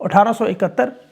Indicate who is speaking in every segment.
Speaker 1: 1871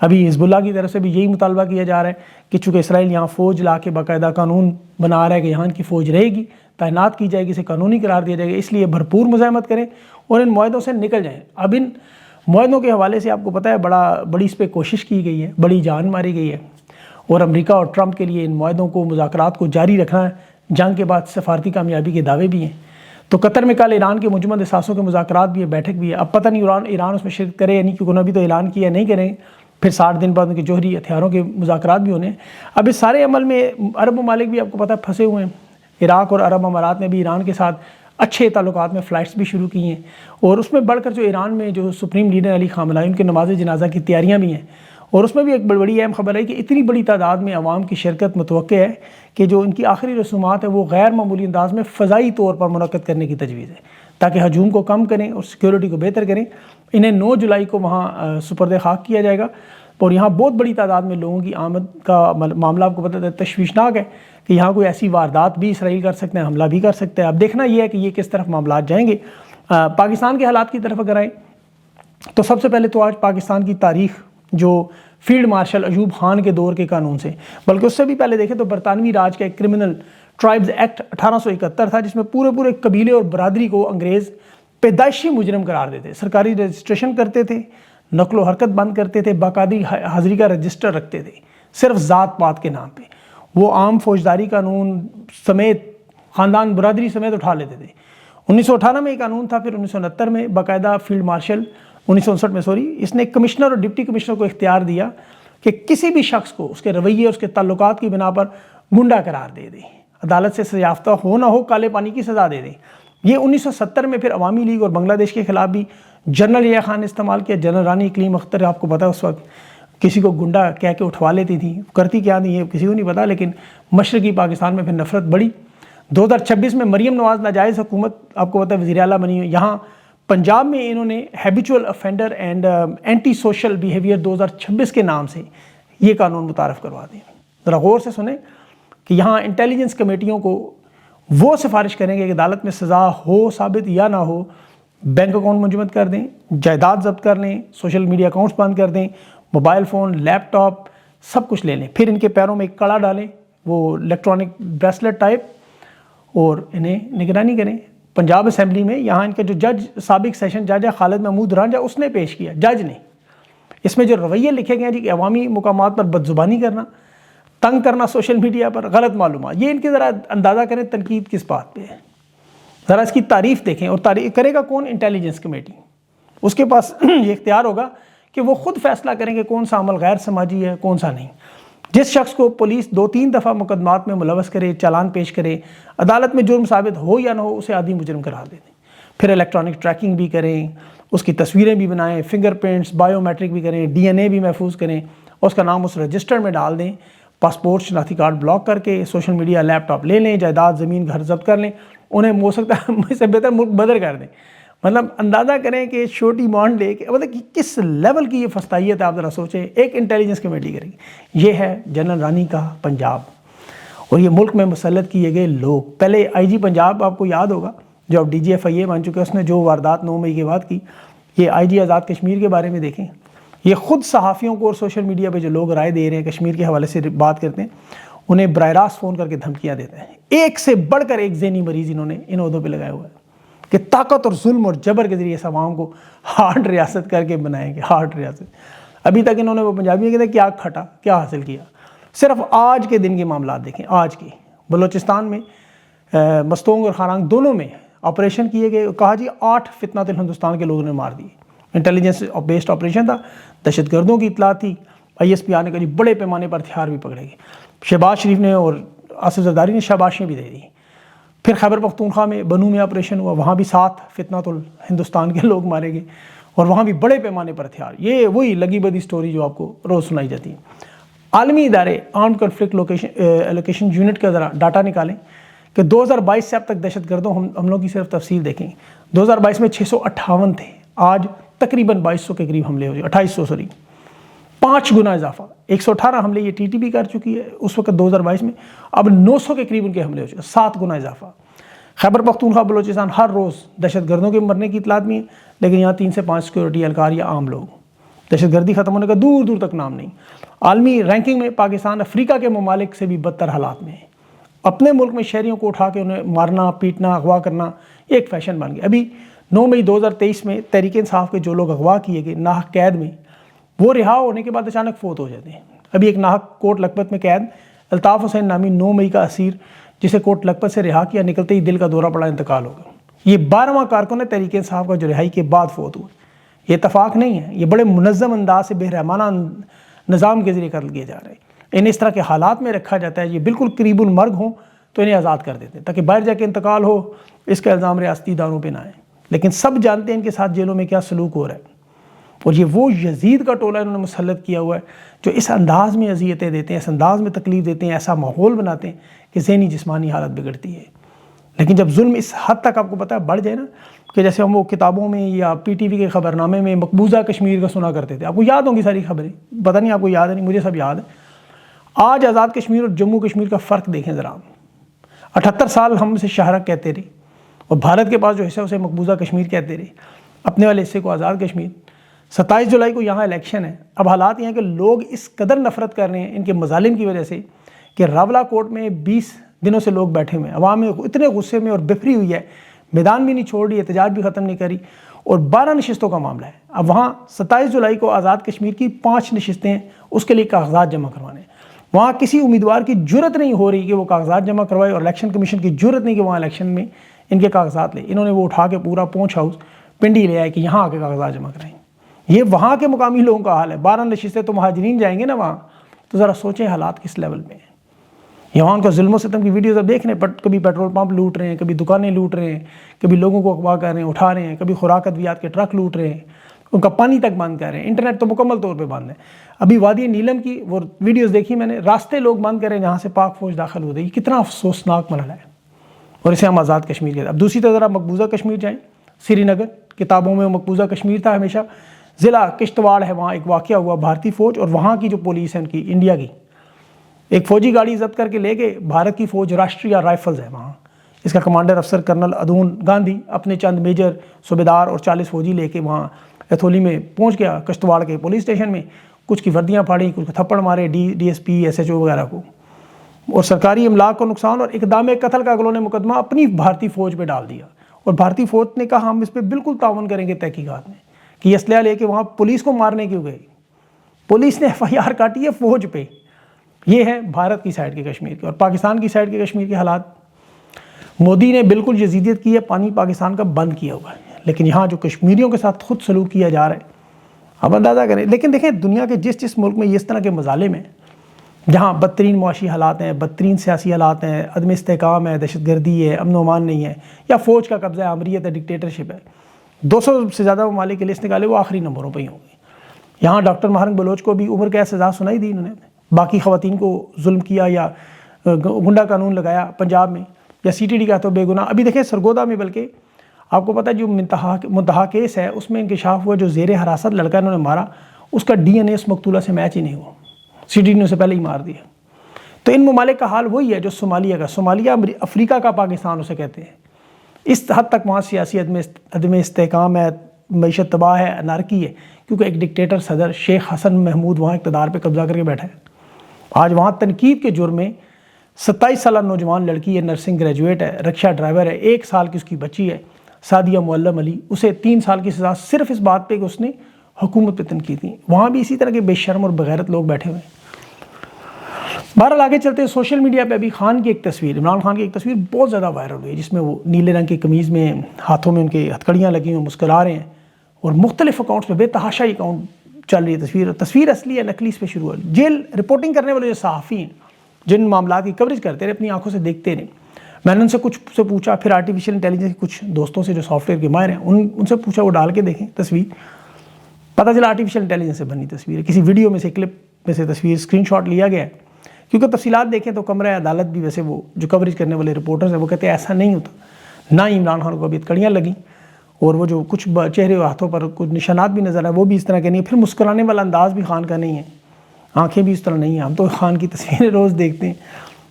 Speaker 1: ابھی حزب اللہ کی طرف سے بھی یہی مطالبہ کیا جا رہا ہے کہ چونکہ اسرائیل یہاں فوج لا کے باقاعدہ قانون بنا رہا ہے کہ یہاں کی فوج رہے گی، تعینات کی جائے گی، اسے قانونی قرار دیا جائے گا، اس لیے بھرپور مزاحمت کریں اور ان معاہدوں سے نکل جائیں۔ اب ان معاہدوں کے حوالے سے آپ کو پتہ ہے بڑی اس پہ کوشش کی گئی ہے، بڑی جان ماری گئی ہے، اور امریکہ اور ٹرمپ کے لیے ان معاہدوں کو، مذاکرات کو جاری رکھنا ہے۔ جنگ کے بعد سفارتی کامیابی کے دعوے بھی ہیں۔ تو قطر میں کل ایران کے منجمد اثاثوں کے مذاکرات بھی ہے، بیٹھک بھی ہے۔ اب پتہ نہیں ایران اس میں شرکت کرے یا نہیں، کیونکہ انہوں نے ابھی تو اعلان کیا نہیں کریں، پھر 60 دن بعد ان کے جوہری ہتھیاروں کے مذاکرات بھی ہونے ہیں۔ اب اس سارے عمل میں عرب ممالک بھی آپ کو پتہ ہے پھنسے ہوئے ہیں۔ عراق اور عرب امارات نے بھی ایران کے ساتھ اچھے تعلقات میں فلائٹس بھی شروع کی ہیں، اور اس میں بڑھ کر جو ایران میں جو سپریم لیڈر علی خامنہ ای ان کے نماز جنازہ کی تیاریاں بھی ہیں، اور اس میں بھی ایک بڑی اہم خبر ہے کہ اتنی بڑی تعداد میں عوام کی شرکت متوقع ہے کہ جو ان کی آخری رسومات ہیں وہ غیر معمولی انداز میں فضائی طور پر منعقد کرنے کی تجویز ہے، تاکہ ہجوم کو کم کریں اور سیکیورٹی کو بہتر کریں۔ انہیں 9 جولائی کو وہاں سپرد خاک کیا جائے گا، اور یہاں بہت بڑی تعداد میں لوگوں کی آمد کا معاملہ آپ کو پتہ ہے تشویشناک ہے کہ یہاں کوئی ایسی واردات بھی اسرائیل کر سکتے ہیں، حملہ بھی کر سکتے ہیں۔ اب دیکھنا یہ ہے کہ یہ کس طرف معاملات جائیں گے۔ پاکستان کے حالات کی طرف اگر آئیں تو سب سے پہلے تو آج پاکستان کی تاریخ جو فیلڈ مارشل ایوب خان کے دور کے قانون سے، بلکہ اس سے بھی پہلے دیکھیں تو برطانوی راج کا ایک کرمنل ٹرائبز ایکٹ 1871 تھا، جس میں پورے قبیلے اور برادری کو انگریز پیدائشی مجرم قرار دیتے، سرکاری رجسٹریشن کرتے تھے، نقل و حرکت بند کرتے تھے، باقاعدگی حاضری کا رجسٹر رکھتے تھے، صرف ذات پات کے نام پہ۔ وہ عام فوجداری قانون سمیت خاندان برادری سمیت اٹھا لیتے تھے۔ 1918 میں یہ قانون تھا، پھر 1969 میں باقاعدہ فیلڈ مارشل 1959 میں اس نے کمشنر اور ڈپٹی کمشنر کو اختیار دیا کہ کسی بھی شخص کو اس کے رویے، اس کے تعلقات کی بنا پر گنڈا قرار دے دیں، عدالت سے سزا یافتہ ہو نہ ہو، کالے پانی کی سزا دے دیں۔ یہ 1970 میں پھر عوامی لیگ اور بنگلہ دیش کے خلاف بھی جنرل یا خان نے استعمال کیا۔ جنرل رانی اقلیم اختر آپ کو پتہ ہے اس وقت کسی کو گنڈا کہہ کے اٹھوا لیتی تھی، کرتی کیا نہیں ہے کسی کو نہیں پتا، لیکن مشرقی پاکستان میں پھر نفرت بڑھی۔ 2026 میں مریم نواز ناجائز حکومت آپ کو پتہ ہے وزیر اعلیٰ بنی ہوئی، یہاں پنجاب میں انہوں نے habitual offender and anti social behaviour 2026 کے نام سے یہ قانون متعارف کروا دیں۔ ذرا غور سے سنیں کہ یہاں انٹیلیجنس کمیٹیوں کو وہ سفارش کریں گے کہ عدالت میں سزا ہو ثابت یا نہ ہو، بینک اکاؤنٹ منجمد کر دیں، جائیداد ضبط کر لیں، سوشل میڈیا اکاؤنٹس بند کر دیں، موبائل فون، لیپ ٹاپ سب کچھ لے لیں، پھر ان کے پیروں میں ایک کڑا ڈالیں، وہ الیکٹرانک بریسلٹ ٹائپ، اور انہیں نگرانی کریں۔ پنجاب اسمبلی میں یہاں ان کے جو جج سابق سیشن جج ہے خالد محمود رانجھا، اس نے پیش کیا، جج نے۔ اس میں جو رویے لکھے گئے ہیں جی کہ عوامی مقامات پر بدزبانی کرنا، تنگ کرنا سوشل میڈیا پر، غلط معلومات، یہ ان کے ذرا اندازہ کریں تنقید کس بات پہ ہے، ذرا اس کی تعریف دیکھیں۔ اور تعریف کرے گا کون؟ Intelligence committee. اس کے پاس یہ اختیار ہوگا کہ وہ خود فیصلہ کریں کہ کون سا عمل غیر سماجی ہے، کون سا نہیں۔ جس شخص کو پولیس 2-3 دفعہ مقدمات میں ملوث کرے، چالان پیش کرے، عدالت میں جرم ثابت ہو یا نہ ہو، اسے عادی مجرم قرار دے دیں۔ پھر الیکٹرانک ٹریکنگ بھی کریں، اس کی تصویریں بھی بنائیں، فنگر پرنٹس، بائیو میٹرک بھی کریں، ڈی این اے بھی محفوظ کریں، اور اس کا نام اس رجسٹر میں ڈال دیں، پاسپورٹ شناختی کارڈ بلاک کر کے، سوشل میڈیا لیپ ٹاپ لے لیں، جائیداد زمین گھر ضبط کر لیں، انہیں ہو سکتا ہے اس سے بہتر ملک بدر کر دیں۔ مطلب اندازہ کریں کہ چھوٹی مانڈ لے کے مطلب کس لیول کی یہ فستائیت ہے، آپ ذرا سوچیں۔ ایک انٹیلیجنس کمیٹی کرے گی، یہ ہے جنرل رانی کا پنجاب، اور یہ ملک میں مسلط کیے گئے لوگ۔ پہلے آئی جی پنجاب آپ کو یاد ہوگا جو اب DGFIA بن چکے، اس نے جو واردات 9 مئی کے بعد کی، یہ آئی جی آزاد کشمیر کے بارے میں دیکھیں۔ یہ خود صحافیوں کو اور سوشل میڈیا پہ جو لوگ رائے دے رہے ہیں، کشمیر کے حوالے سے بات کرتے ہیں، انہیں براہ راست فون کر کے دھمکیاں دیتے ہیں۔ ایک سے بڑھ کر ایک ذہنی مریض انہوں نے ان عہدوں پہ لگایا ہوا ہے کہ طاقت اور ظلم اور جبر کے ذریعے اس عوام کو ہارڈ ریاست کر کے بنائیں گے، ہارڈ ریاست۔ ابھی تک انہوں نے وہ پنجابی میں کہتے ہیں کیا کھٹا، کیا حاصل کیا۔ صرف آج کے دن کے معاملات دیکھیں، آج کے بلوچستان میں مستونگ اور خارانگ دونوں میں آپریشن کیے گئے، کہا جی 8 فتنۃ الہندوستان کے لوگوں نے مار دیے۔ انٹیلیجنس بیسڈ آپریشن تھا، دہشت گردوں کی اطلاع تھی، ISP آنے کا جی بڑے پیمانے پر ہتھیار بھی پکڑے گئے۔ شہباز شریف نے اور آصف زرداری نے شاباشیاں بھی دے دی۔ پھر خیبر پختونخوا میں بنو میں آپریشن ہوا، وہاں بھی 7 فتنۃ الہندوستان کے لوگ مارے گئے، اور وہاں بھی بڑے پیمانے پر ہتھیار۔ یہ وہی لگی بدی سٹوری جو آپ کو روز سنائی جاتی ہے۔ عالمی ادارے آرمڈ کنفلکٹ ایلوکیشن یونٹ کا ذرا ڈاٹا نکالیں کہ 2022 سے اب تک دہشت گردوں حملوں کی صرف تفصیل دیکھیں۔ 2022 میں 658 تھے، آج تقریباً 2200 کے قریب حملے ہو چکے، 2800 5 گنا اضافہ۔ 118 حملے یہ TTP کر چکی ہے اس وقت 2022 میں، اب 900 کے قریب ان کے حملے ہو چکے، 7 گنا اضافہ۔ خیبر پختونخوا بلوچستان ہر روز دہشت گردوں کے مرنے کی اطلاعات بھی ہیں، لیکن یہاں 3 سے 5 سیکورٹی اہلکار یا عام لوگ دہشت گردی ختم ہونے کا دور دور تک نام نہیں. عالمی رینکنگ میں پاکستان افریقہ کے ممالک سے بھی بدتر حالات میں ہے. اپنے ملک میں شہریوں کو اٹھا کے انہیں مارنا پیٹنا اغوا کرنا ایک فیشن بن گیا. ابھی 9 مئی 2023 میں تحریک انصاف کے جو لوگ اغوا کیے گئے ناحق قید میں، وہ رہا ہونے کے بعد اچانک فوت ہو جاتے ہیں. ابھی ایک ناحق کوٹ لکھپت میں قید الطاف حسین نامی 9 مئی کا اسیر جسے کوٹ لکھپت سے رہا کیا، نکلتے ہی دل کا دورہ پڑا، انتقال ہو گیا. یہ 12واں کارکن ہے تحریک انصاف کا جو رہائی کے بعد فوت ہوئے. یہ اتفاق نہیں ہے، یہ بڑے منظم انداز سے بے رحمانہ نظام کے ذریعے قتل کیے جا رہے ہیں. انہیں اس طرح کے حالات میں رکھا جاتا ہے، یہ بالکل قریب المرگ ہوں تو انہیں آزاد کر دیتے ہیں تاکہ باہر جا کے انتقال ہو، اس کا الزام ریاستی اداروں پہ نہ آئے. لیکن سب جانتے ہیں ان کے ساتھ جیلوں میں کیا سلوک ہو رہا ہے. اور یہ وہ یزید کا ٹولہ انہوں نے مسلط کیا ہوا ہے جو اس انداز میں اذیتیں دیتے ہیں، اس انداز میں تکلیف دیتے ہیں، ایسا ماحول بناتے ہیں کہ ذہنی جسمانی حالت بگڑتی ہے. لیکن جب ظلم اس حد تک آپ کو پتہ ہے بڑھ جائے نا کہ جیسے ہم وہ کتابوں میں یا پی ٹی وی کے خبرنامے میں مقبوضہ کشمیر کا سنا کرتے تھے، آپ کو یاد ہوں گی ساری خبریں، پتہ نہیں آپ کو یاد ہے نہیں، مجھے سب یاد ہے. آج آزاد کشمیر اور جموں کشمیر کا فرق دیکھیں ذرا. 78 سال ہم اسے شاہراہ کہتے رہے اور بھارت کے پاس جو حصہ اسے مقبوضہ کشمیر کہتے رہے، اپنے والے حصے کو آزاد کشمیر. 27 جولائی کو یہاں الیکشن ہے. اب حالات یہ ہیں کہ لوگ اس قدر نفرت کر رہے ہیں ان کے مظالم کی وجہ سے کہ راولہ کوٹ میں 20 دنوں سے لوگ بیٹھے ہوئے ہیں، عوام میں اتنے غصے میں اور بفری ہوئی ہے، میدان بھی نہیں چھوڑ رہی، احتجاج بھی ختم نہیں کری، اور 12 نشستوں کا معاملہ ہے. اب وہاں 27 جولائی کو آزاد کشمیر کی 5 نشستیں ہیں، اس کے لیے کاغذات جمع کروانے ہیں. وہاں کسی امیدوار کی جرت نہیں ہو رہی کہ وہ کاغذات جمع کروائے، اور الیکشن کمیشن کی جرت نہیں کہ وہاں الیکشن میں ان کے کاغذات لے. انہوں نے وہ اٹھا کے پورا پونچھ ہاؤس پنڈی لے آئے کہ یہاں آ کے کاغذات جمع کرائیں. یہ وہاں کے مقامی لوگوں کا حال ہے. 12 نشستیں تو مہاجرین جائیں گے نا وہاں، تو ذرا سوچیں حالات کس لیول میں ہیں. یہاں ان کا ظلم و ستم کی ویڈیوز اب دیکھ رہے ہیں، کبھی پیٹرول پمپ لوٹ رہے ہیں، کبھی دکانیں لوٹ رہے ہیں، کبھی لوگوں کو اغوا کر رہے ہیں اٹھا رہے ہیں، کبھی خوراک ادویات کے ٹرک لوٹ رہے ہیں، ان کا پانی تک بند کر رہے ہیں، انٹرنیٹ تو مکمل طور پہ بند ہے. ابھی وادی نیلم کی وہ ویڈیوز دیکھی میں نے، راستے لوگ بند کر رہے ہیں جہاں سے پاک فوج داخل ہو رہی. یہ کتنا افسوسناک مرحلہ ہے، اور اسے ہم آزاد کشمیر کہتے ہیں. اب دوسری طرف ذرا مقبوضہ کشمیر جائیں. سری نگر کتابوں میں مقبوضہ کشمیر تھا ہمیشہ. ضلع کشتواڑ ہے، وہاں ایک واقعہ ہوا، بھارتی فوج اور وہاں کی جو پولیس ہے ان کی انڈیا کی ایک فوجی گاڑی ضبط کر کے لے گئے. بھارت کی فوج راشٹریہ رائفلز ہے وہاں، اس کا کمانڈر افسر کرنل ادون گاندھی اپنے چند میجر صوبیدار اور 40 فوجی لے کے وہاں ایتھولی میں پہنچ گیا، کشتواڑ کے پولیس اسٹیشن میں. کچھ کی وردیاں پھاڑی، کچھ کو تھپڑ مارے، D S P S H O وغیرہ کو، اور سرکاری املاک کو نقصان اور اقدام قتل کا اگلوں نے مقدمہ اپنی بھارتی فوج پہ ڈال دیا. اور بھارتی فوج نے کہا ہم اس پہ بالکل تعاون کریں گے تحقیقات میں، کہ یہ اسلحہ لے کے وہاں پولیس کو مارنے کیوں گئی. پولیس نے ایف آئی آر کاٹی ہے فوج پہ. یہ ہے بھارت کی سائڈ کے کشمیر کے. اور پاکستان کی سائڈ کے کشمیر کے حالات، مودی نے بالکل یزیدیت کی ہے، پانی پاکستان کا بند کیا ہوا ہے، لیکن یہاں جو کشمیریوں کے ساتھ خود سلوک کیا جا رہا ہے آپ اندازہ کریں. لیکن دیکھیں دنیا کے جس ملک میں اس طرح کے مظالم ہیں، جہاں بدترین معاشی حالات ہیں، بدترین سیاسی حالات ہیں، عدم استحکام ہے، دہشت گردی ہے، امن و امان نہیں ہے، یا فوج کا قبضہ ہے، آمریت ہے، ڈکٹیٹرشپ ہے، 200 سے زیادہ ممالک کے لسٹ نکالے، وہ آخری نمبروں پہ ہی ہوں گے. یہاں ڈاکٹر مہرنگ بلوچ کو بھی عمر قید سزا سنائی دی انہوں نے، باقی خواتین کو ظلم کیا یا گنڈا قانون لگایا پنجاب میں، یا سی ٹی ڈی کا تو بے گناہ. ابھی دیکھیں سرگودا میں، بلکہ آپ کو پتہ ہے جو منتہا کیس ہے اس میں انکشاف ہوا، جو زیر حراست لڑکا انہوں نے مارا اس کا ڈی این اے اس مقتولہ سے میچ ہی نہیں ہوا، سی ٹی ڈی نے اسے پہلے ہی مار دیا. تو ان ممالک کا حال وہی ہے جو صومالیہ کا، صومالیہ افریقہ کا پاکستان اسے کہتے ہیں. اس حد تک وہاں سیاسی عدم استحکام ہے، معیشت تباہ ہے، انارکی ہے، کیونکہ ایک ڈکٹیٹر صدر شیخ حسن محمود وہاں اقتدار پہ قبضہ کر کے بیٹھا ہے. آج وہاں تنقید کے جرم میں 27 سالہ نوجوان لڑکی ہے، نرسنگ گریجویٹ ہے، رکشہ ڈرائیور ہے، 1 سال کی اس کی بچی ہے سعدیہ معلم علی، اسے 3 سال کی سزا صرف اس بات پہ کہ اس نے حکومت پہ تنقید کی. وہاں بھی اسی طرح کے بے شرم اور بغیرت لوگ بیٹھے ہوئے ہیں. بہرحال آگے چلتے ہیں. سوشل میڈیا پہ ابھی خان کی ایک تصویر، عمران خان کی ایک تصویر بہت زیادہ وائرل ہوئی ہے، جس میں وہ نیلے رنگ کی قمیض میں، ہاتھوں میں ان کے ہتھکڑیاں لگی ہوئی، مسکرا رہے ہیں، اور مختلف اکاؤنٹس پہ بے تحاشا اکاؤنٹ چل رہی ہے. تصویر اصلی ہے نقلی اس پہ شروع ہے. جیل رپورٹنگ کرنے والے جو صحافی ہیں جن معاملات کی کوریج کرتے رہے، اپنی آنکھوں سے دیکھتے رہے. میں نے ان سے کچھ سے پوچھا، پھر آرٹیفیشیل انٹیلیجنس کے کچھ دوستوں سے جو سافٹ ویئر کے ماہر ہیں ان سے پوچھا، وہ ڈال کے دیکھیں تصویر. پتہ چلا آرٹیفیشیل انٹیلیجنس سے بنی تصویر ہے، کسی ویڈیو میں سے کلپ میں سے تصویر اسکرین شاٹ لیا گیا ہے. کیونکہ تفصیلات دیکھیں تو کمرہ عدالت بھی، ویسے وہ جو کوریج کرنے والے رپورٹرز ہیں وہ کہتے ہیں ایسا نہیں ہوتا، نہ ہی عمران خان کو ابھی کڑیاں لگیں، اور وہ جو کچھ چہرے و ہاتھوں پر کچھ نشانات بھی نظر آئے وہ بھی اس طرح کے نہیں. پھر مسکرانے والا انداز بھی خان کا نہیں ہے، آنکھیں بھی اس طرح نہیں ہیں. ہم تو خان کی تصویریں روز دیکھتے ہیں،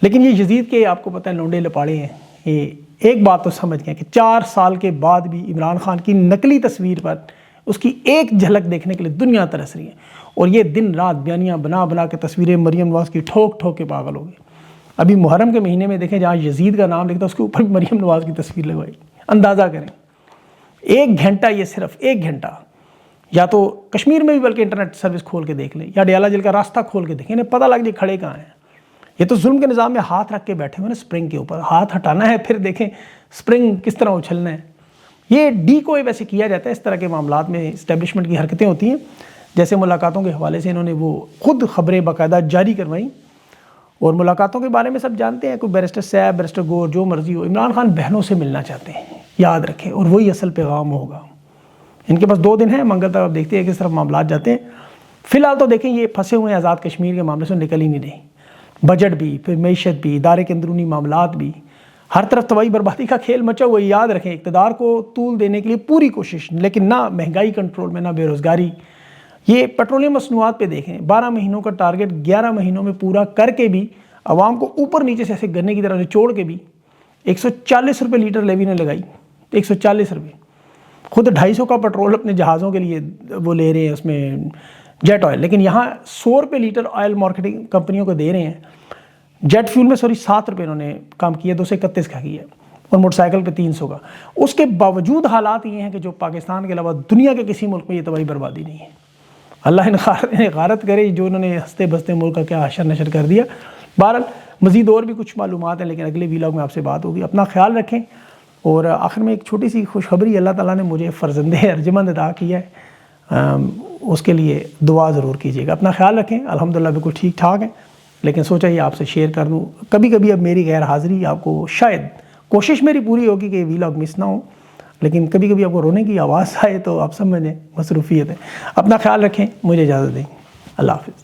Speaker 1: لیکن یہ یزید کے آپ کو پتہ ہے لونڈے لپاڑے ہیں. یہ ایک بات تو سمجھ گئے کہ 4 سال کے بعد بھی عمران خان کی نقلی تصویر پر اس کی ایک جھلک دیکھنے کے لیے دنیا ترس رہی ہے، اور یہ دن رات بیانیاں بنا بنا کے تصویریں مریم نواز کی ٹھوک ٹھوک کے پاگل ہو گئی۔ ابھی محرم کے مہینے میں دیکھیں جہاں یزید کا نام لکھتا ہے اس کے اوپر مریم نواز کی تصویر لگوائی، اندازہ کریں۔ 1 گھنٹہ، یہ صرف 1 گھنٹہ، یا تو کشمیر میں بھی بلکہ انٹرنیٹ سروس کھول کے دیکھ لیں، یا ڈیالہ جیل کا راستہ کھول کے دیکھیں، انہیں پتہ لگ جائے کھڑے کہاں ہیں۔ یہ تو ظلم کے نظام میں ہاتھ رکھ کے بیٹھے ہوئے نا اسپرنگ کے اوپر، ہاتھ ہٹانا ہے پھر دیکھیں اسپرنگ کس طرح اچھلنا ہے۔ یہ ڈی کو ویسے کیا جاتا ہے اس طرح کے معاملات میں، اسٹیبلشمنٹ کی حرکتیں ہوتی ہیں۔ جیسے ملاقاتوں کے حوالے سے انہوں نے وہ خود خبریں باقاعدہ جاری کروائیں، اور ملاقاتوں کے بارے میں سب جانتے ہیں، کوئی بیرسٹر صاحب، بیرسٹر گور، جو مرضی ہو، عمران خان بہنوں سے ملنا چاہتے ہیں، یاد رکھیں، اور وہی اصل پیغام ہوگا۔ ان کے پاس 2 دن ہیں، منگل تک آپ دیکھتے ہیں کس طرح معاملات جاتے ہیں۔ فی الحال تو دیکھیں یہ پھنسے ہوئے ہیں آزاد کشمیر کے معاملے سے نکل ہی نہیں رہے، بجٹ بھی، پھر معیشت بھی، ادارے کے اندرونی معاملات بھی، ہر طرف تباہی بربادی کا کھیل مچا ہوا ہے۔ یاد رکھیں اقتدار کو طول دینے کے لیے پوری کوشش، لیکن نہ مہنگائی کنٹرول میں، نہ بے روزگاری۔ یہ پیٹرولیم مصنوعات پہ دیکھیں، 12 مہینوں کا ٹارگٹ 11 مہینوں میں پورا کر کے بھی عوام کو اوپر نیچے سے ایسے گنے کی طرح نچوڑ کے بھی 140 روپے لیٹر لیوی نے لگائی، 140 روپے۔ خود 250 کا پیٹرول اپنے جہازوں کے لیے وہ لے رہے ہیں اس میں جیٹ آئل، لیکن یہاں 100 روپے لیٹر آئل مارکیٹنگ کمپنیوں کو دے رہے ہیں۔ جیٹ فیول میں 7 روپے انہوں نے کام کیا، 231 کا کیا، اور موٹر سائیکل پہ 300 کا۔ اس کے باوجود حالات یہ ہیں کہ جو پاکستان کے علاوہ دنیا کے کسی ملک میں یہ تباہی بربادی نہیں ہے۔ اللہ انہیں غارت کرے جو انہوں نے ہنستے بستے ملک کا کیا حشر نشر کر دیا۔ بہرحال مزید اور بھی کچھ معلومات ہیں، لیکن اگلے ویلاگ میں آپ سے بات ہوگی۔ اپنا خیال رکھیں، اور آخر میں ایک چھوٹی سی خوشخبری، اللہ تعالیٰ نے مجھے فرزند ارجمند عطا کیا ہے، اس کے لیے دعا ضرور کیجیے گا۔ اپنا خیال رکھیں، الحمدللہ بالکل ٹھیک ٹھاک ہیں، لیکن سوچا یہ آپ سے شیئر کر دوں۔ کبھی کبھی اب میری غیر حاضری آپ کو، شاید کوشش میری پوری ہوگی کہ ویلاگ مس نہ ہو، لیکن کبھی کبھی آپ کو رونے کی آواز آئے تو آپ سمجھیں مصروفیت ہے۔ اپنا خیال رکھیں، مجھے اجازت دیں، اللہ حافظ۔